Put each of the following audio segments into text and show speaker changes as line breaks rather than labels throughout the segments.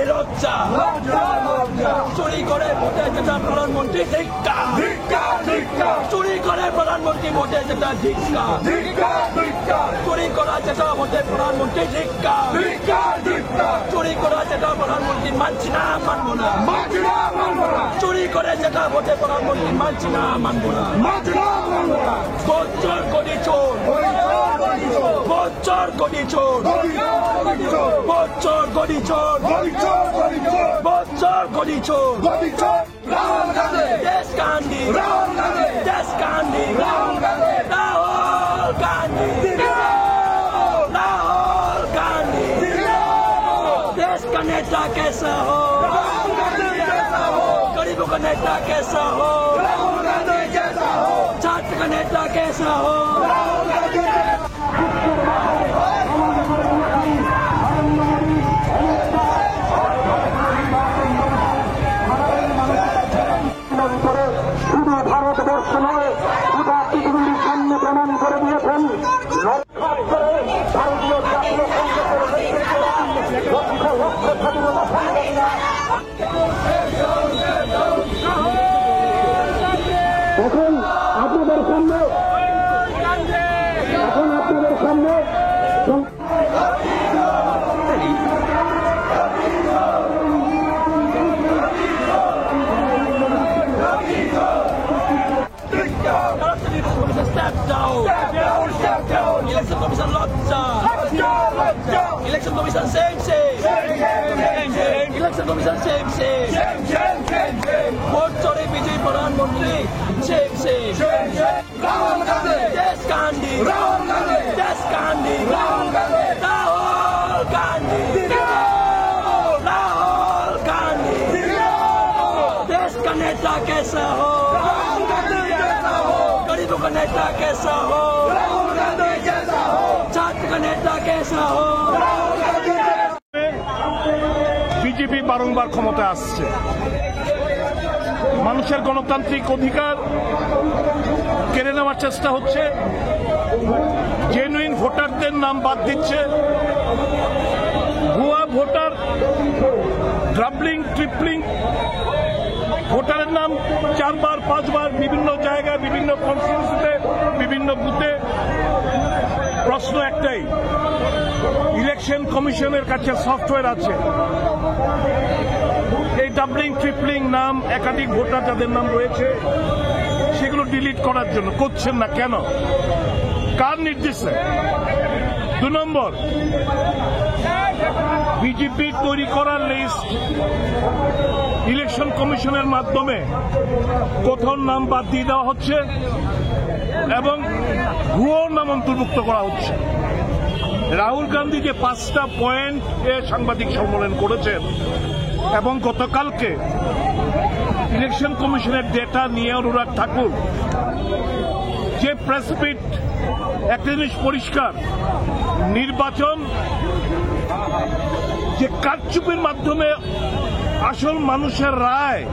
লজ্জা চুরি করে ভোটে যেটা প্রধানমন্ত্রী চুরি করে প্রধানমন্ত্রী ভোটে যেটা চুরি করা যেটা ভোটে প্রধানমন্ত্রী চুরি করা যেটা প্রধানমন্ত্রী মানছি না মানবো না চুরি করে যেটা ভোটে প্রধানমন্ত্রী মানছি না মানবো না বচ্চর কোটি চোর বচ্চর কোটি চোর বচ্চর কোটি চোর বচ্চর কোটি চোর দেশ কান্দি দেশ কান্দি রাহুল গান্ধী राहुल गांधी देश का नेता कैसा हो गरीबों का नेता कैसा हो छात्र का नेता कैसा हो শুধু ভারতবর্ষ নয় গোটা পৃথিবীর সামনে প্রমাণ করে দিয়েছেন এখন আপনাদের সামনে Election Commission lobster. Election Commission same. Election Commission same. Vote chori BJP Pradhan Mantri same. Rahul Gandhi. Desh Gandhi. Rahul Gandhi. Desh Gandhi. Rahul Gandhi. Rahul Gandhi. Rahul Gandhi. देश का नेता कैसा हो गरीबों का नेता कैसा हो छात्र का नेता कैसा हो
বিজেপি বারংবার ক্ষমতায় আসছে মানুষের গণতান্ত্রিক অধিকার কেড়ে নেওয়ার চেষ্টা হচ্ছে জেনুইন ভোটারদের নাম বাদ দিচ্ছে ভুয়া ভোটার ড্রাবলিং ট্রিপলিং ভোটারের নাম 4 বার 5 বার বিভিন্ন জায়গায় বিভিন্ন কনস্টিটিউয়েন্সিতে বিভিন্ন বুথে প্রশ্ন একটাই ইলেকশন কমিশনের কাছে সফটওয়্যার আছে এই ডাবলিং ট্রিপলিং নাম একাধিক ভোটার যাদের নাম রয়েছে সেগুলো ডিলিট করার জন্য করছেন না কেন কার নির্দেশে 2 নম্বর বিজেপি তৈরি করার লিস্ট ইলেকশন কমিশনের মাধ্যমে কোথাও নাম বাদ দিয়ে দেওয়া হচ্ছে এবং ভুয়ো নাম অন্তর্ভুক্ত করা হচ্ছে রাহুল গান্ধী যে 5টা পয়েন্টে সাংবাদিক সম্মেলন করেছেন এবং গতকালকে ইলেকশন কমিশনের ডেটা নিয়ে অনুরাগ ঠাকুর যে প্রেস মিট একটা জিনিস পরিষ্কার নির্বাচন যে কারচুপির মাধ্যমে আসল মানুষের রায়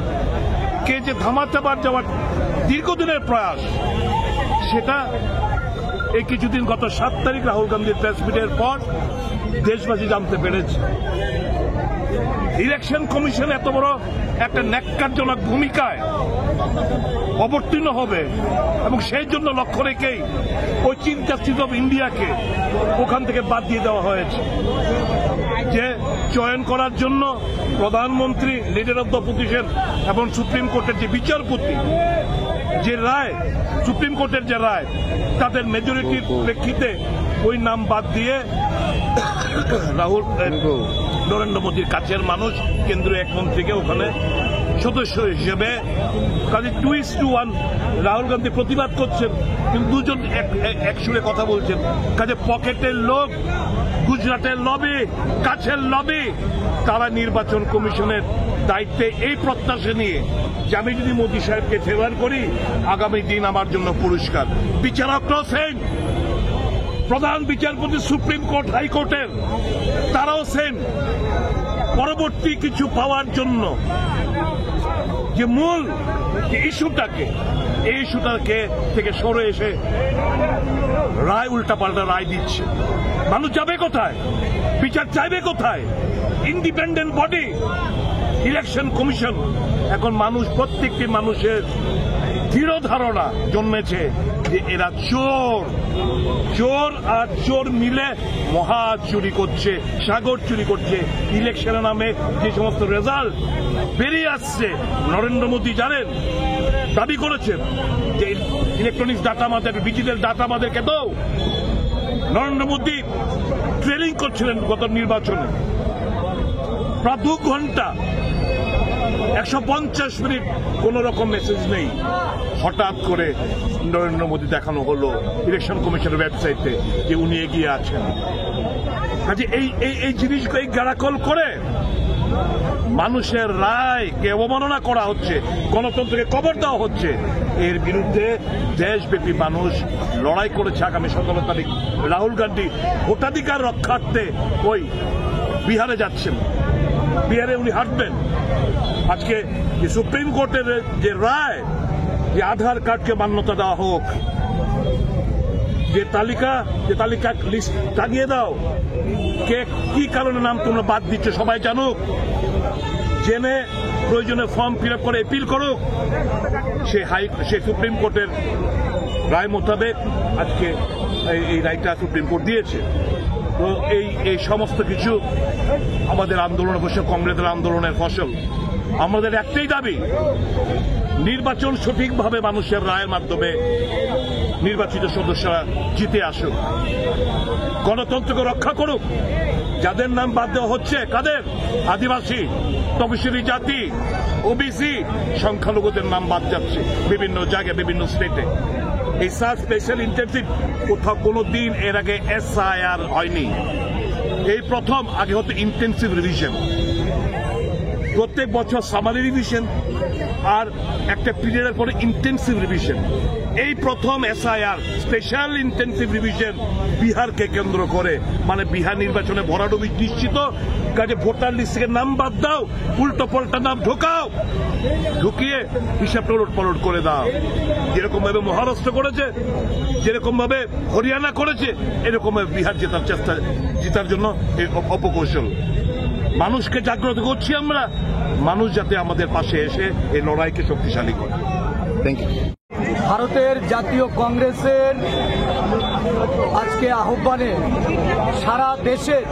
কে যে থামাতে পার যাওয়ার দীর্ঘদিনের প্রয়াস সেটা এই কিছুদিন গত 7 তারিখ রাহুল গান্ধীর প্রেস মিটের পর দেশবাসী জানতে পেরেছে ইলেকশন কমিশন এত বড় একটা ন্যাক্কারজনক ভূমিকায় অবতীর্ণ হবে এবং সেই জন্য লক্ষ্য রেখেই ওই চিফ জাস্টিস অব ইন্ডিয়াকে ওখান থেকে বাদ দিয়ে দেওয়া হয়েছে যে চয়ন করার জন্য প্রধানমন্ত্রী লিডার অব দ্য অপোজিশন এবং সুপ্রিম কোর্টের যে বিচারপতি যে রায় সুপ্রিম কোর্টের যে রায় তাদের মেজরিটির প্রেক্ষিতে ওই নাম বাদ দিয়ে নরেন্দ্র মোদীর কাছের মানুষ কেন্দ্রীয় এক মন্ত্রীকে ওখানে সদস্য হিসেবে কাজে 2:1 রাহুল গান্ধী প্রতিবাদ করছেন, কিন্তু দুজন এক সুরে কথা বলছেন। কাজে পকেটের লোক, গুজরাটের লবি, কাছের লবি, তারা নির্বাচন কমিশনের দায়িত্বে এই প্রত্যাশা নিয়ে যে আমি যদি মোদী সাহেবকে ফেভার করি আগামী দিন আমার জন্য পুরস্কার। বিচারকরাও সেম, প্রধান বিচারপতি সুপ্রিম কোর্ট হাইকোর্টের তারাও সেম। পরবর্তী কিছু পাওয়ার জন্য যে মূল ইস্যুটাকে, এই ইস্যুটাকে থেকে সরে এসে রায় উল্টাপাল্টা রায় দিচ্ছে। মানুষ যাবে কোথায়? বিচার চাইবে কোথায়? Independent body election commission. এখন মানুষ, প্রত্যেকটি মানুষের দৃঢ় ধারণা জন্মেছে যে এরা চোর, চোর আর চোর মিলে মহা চুরি করছে, সাগর চুরি করছে। ইলেকশনের নামে যে সমস্ত রেজাল্ট বেরিয়ে আসছে, নরেন্দ্র মোদী জানেন, দাবি করেছেন যে ইলেকট্রনিক্স ডাটা আমাদের, ডিজিটাল ডাটা আমাদেরকে দাও। নরেন্দ্র মোদী ট্রেনিং করছিলেন গত নির্বাচনে, প্রায় 2 ঘন্টা 150 মিনিট কোন রকম মেসেজ নেই। হঠাৎ করে নরেন্দ্র মোদী দেখানো হলো ইলেকশন কমিশনের ওয়েবসাইটে যে উনি এগিয়ে আছেন। কাজে এই জিনিসকে গাড়াকল করে মানুষের রায়কে অবমাননা করা হচ্ছে, গণতন্ত্রকে কবর দেওয়া হচ্ছে। এর বিরুদ্ধে দেশব্যাপী মানুষ লড়াই করেছে। আগামী 17 তারিখ রাহুল গান্ধী ভোটাধিকার রক্ষার্থে ওই বিহারে যাচ্ছেন, বিহারে উনি হাঁটবেন। আজকে যে সুপ্রিম কোর্টের যে রায়, যে আধার কার্ডকে মান্যতা দেওয়া হোক, যে তালিকা লিস্ট টাঙিয়ে দাও, কে কি কারণে নাম তোমরা বাদ দিচ্ছে সবাই জানুক, জেনে প্রয়োজনে ফর্ম ফিল আপ করে এপিল করুক। সে সুপ্রিম কোর্টের রায় মোতাবেক আজকে এই রায়টা সুপ্রিম কোর্ট দিয়েছে। তো এই সমস্ত কিছু আমাদের আন্দোলনের ফসল, কংগ্রেসের আন্দোলনের ফসল। আমাদের একটাই দাবি, নির্বাচন সঠিকভাবে মানুষের রায়ের মাধ্যমে নির্বাচিত সদস্যরা জিতে আসুক, গণতন্ত্রকে রক্ষা করুক। যাদের নাম বাদ দেওয়া হচ্ছে, কাদের? আদিবাসী, তপশিলি জাতি, ওবিসি, সংখ্যালঘুদের নাম বাদ যাচ্ছে বিভিন্ন জায়গায়, বিভিন্ন স্টেটে। এই স্পেশাল ইন্টেনসিভ কোথাও কোনো দিন এর আগে SIR হয়নি, এই প্রথম। আগে হতো ইন্টেনসিভ রিভিশন, প্রত্যেক বছর সামারি রিভিশন আর একটা পিরিয়ডের পরে ইন্টেনসিভ রিভিশন। এই প্রথম SIR স্পেশাল ইন্টেনসিভ রিভিশন বিহারকে কেন্দ্র করে, মানে বিহার নির্বাচনে ভরাডুবি নিশ্চিত। কাজে ভোটার লিস্ট থেকে নাম বাদ দাও, উল্টো পাল্টা নাম ঢোকাও, ঢুকিয়ে হিসাব পালট করে দাও। যেরকম ভাবে মহারাষ্ট্র করেছে, যেরকম ভাবে হরিয়ানা করেছে, এরকম ভাবে বিহার জেতার জন্য এই অপকৌশল। মানুষকে জাগ্রত করছি আমরা, মানুষ যাতে আমাদের পাশে এসে এই লড়াইকে শক্তিশালী করে। Thank you.
ভারতের জাতীয় কংগ্রেসের আজকে আহ্বানে সারা দেশের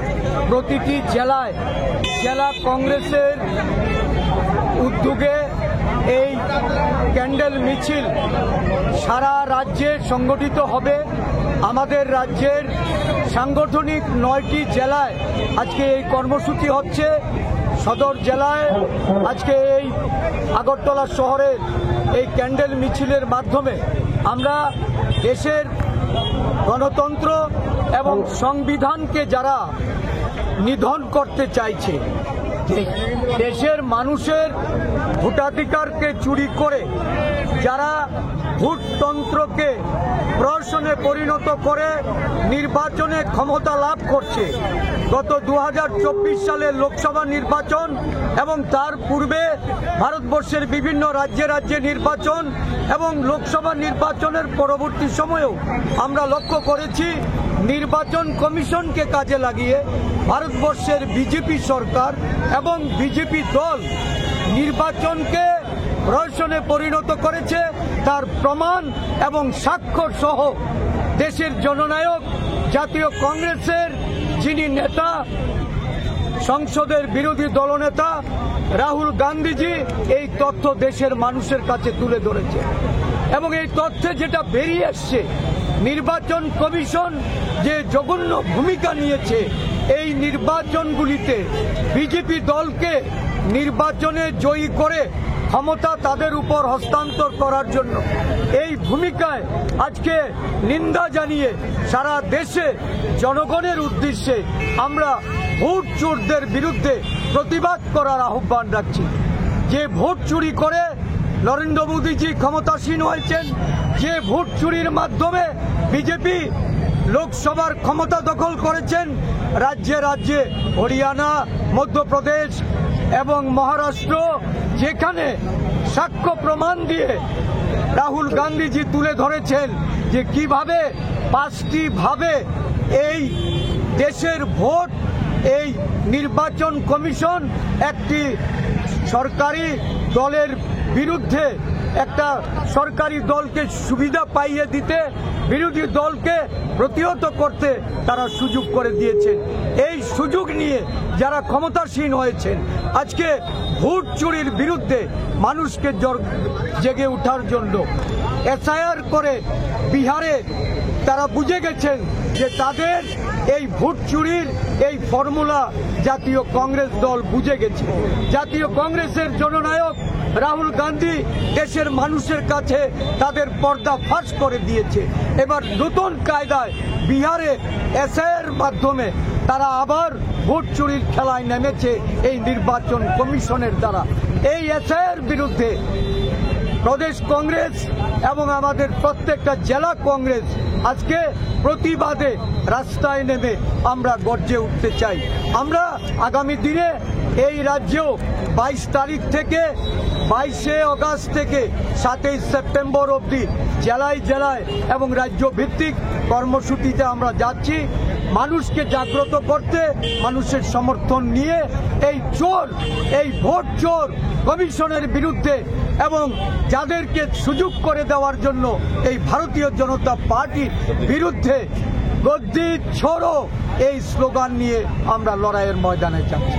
প্রতিটি জেলায় জেলা কংগ্রেসের উদ্যোগে এই ক্যান্ডেল মিছিল সারা রাজ্যে সংগঠিত হবে। আমাদের রাজ্যের সাংগঠনিক 9টি জেলায় আজকে এই কর্মসূচি হচ্ছে। সদর জেলায় আজকে এই আগরতলা শহরের এই ক্যান্ডেল মিছিলের মাধ্যমে আমরা দেশের গণতন্ত্র এবং সংবিধানকে যারা নিধন করতে চাইছে, দেশের মানুষের ভোটাধিকারকে চুরি করে যারা ভোটতন্ত্রকে প্রহসনে পরিণত করে নির্বাচনে ক্ষমতা লাভ করছে, গত 2024 সালের লোকসভা নির্বাচন এবং তার পূর্বে ভারতবর্ষের বিভিন্ন রাজ্যে রাজ্যে নির্বাচন এবং লোকসভা নির্বাচনের পরবর্তী সময়েও আমরা লক্ষ্য করেছি নির্বাচন কমিশনকে কাজে লাগিয়ে ভারতবর্ষের বিজেপি সরকার এবং বিজেপি দল নির্বাচনকে প্রহসনে পরিণত করেছে। তার প্রমাণ এবং স্বাক্ষর সহ দেশের জননায়ক জাতীয় কংগ্রেসের যিনি নেতা, সংসদের বিরোধী দলনেতা রাহুল গান্ধীজি এই তথ্য দেশের মানুষের কাছে তুলে ধরেছে। এবং এই তথ্যে যেটা বেরিয়ে আসছে, নির্বাচন কমিশন যে জঘন্য ভূমিকা নিয়েছে এই নির্বাচনগুলিতে বিজেপি দলকে নির্বাচনে জয়ী করে
ক্ষমতা তাদের উপর হস্তান্তর করার জন্য। এই ভূমিকায় আজকে নিন্দা জানিয়ে সারা দেশে জনগণের উদ্দেশ্যে আমরা ভোট চোরদের বিরুদ্ধে প্রতিবাদ করার আহ্বান রাখছি। যে ভোট চুরি করে নরেন্দ্র মোদীজি ক্ষমতাসীন হয়েছেন, যে ভোট চুরির মাধ্যমে বিজেপি লোকসভার ক্ষমতা দখল করেছেন, রাজ্যে রাজ্যে হরিয়ানা, মধ্যপ্রদেশ এবং মহারাষ্ট্র, যেখানে সাক্ষ্য প্রমাণ দিয়ে রাহুল গান্ধীজি তুলে ধরেছেন যে কিভাবে 5টি ভাবে এই দেশের ভোট, এই নির্বাচন কমিশন একটি সরকারি দলের বিরুদ্ধে একটা সরকারি দলকে সুবিধা পাইয়ে দিতে, বিরোধী দলকে প্রতিহত করতে তারা সুযোগ করে দিয়েছেন। এই সুযোগ নিয়ে যারা ক্ষমতাসীন হয়েছেন আজকে ভোট চুরির বিরুদ্ধে মানুষকে জেগে ওঠার জন্য এসআইআর করে বিহারে তারা বুঝে গেছেন যে তাদের এই ভোট চুরির এই ফর্মুলা জাতীয় কংগ্রেস দল বুঝে গেছে। জাতীয় কংগ্রেসের জননায়ক রাহুল গান্ধী দেশের মানুষের কাছে তাদের পর্দা ফাঁস করে দিয়েছে। এবার নতুন কায়দায় বিহারে এসআইআর মাধ্যমে তারা আবার ভোট চুরির খেলায় নেমেছে এই নির্বাচন কমিশনের দ্বারা। এই এসআইআর বিরুদ্ধে প্রদেশ কংগ্রেস এবং আমাদের প্রত্যেকটা জেলা কংগ্রেস আজকে প্রতিবাদে রাস্তায় নেমে আমরা গর্জে উঠতে চাই। আমরা আগামী দিনে এই রাজ্যেও 22 তারিখ থেকে 22শে আগস্ট থেকে 7ই সেপ্টেম্বর অবধি জেলায় জেলায় এবং রাজ্য ভিত্তিক কর্মসূচিতে আমরা যাচ্ছি মানুষকে জাগ্রত করতে, মানুষের সমর্থন নিয়ে এই চোর, এই ভোট চোর কমিশনের বিরুদ্ধে এবং যাদেরকে সুযোগ করে দেওয়ার জন্য এই ভারতীয় জনতা পার্টির বিরুদ্ধে গদ্দি ছোড়ো এই স্লোগান নিয়ে আমরা লড়াইয়ের ময়দানে যাচ্ছি।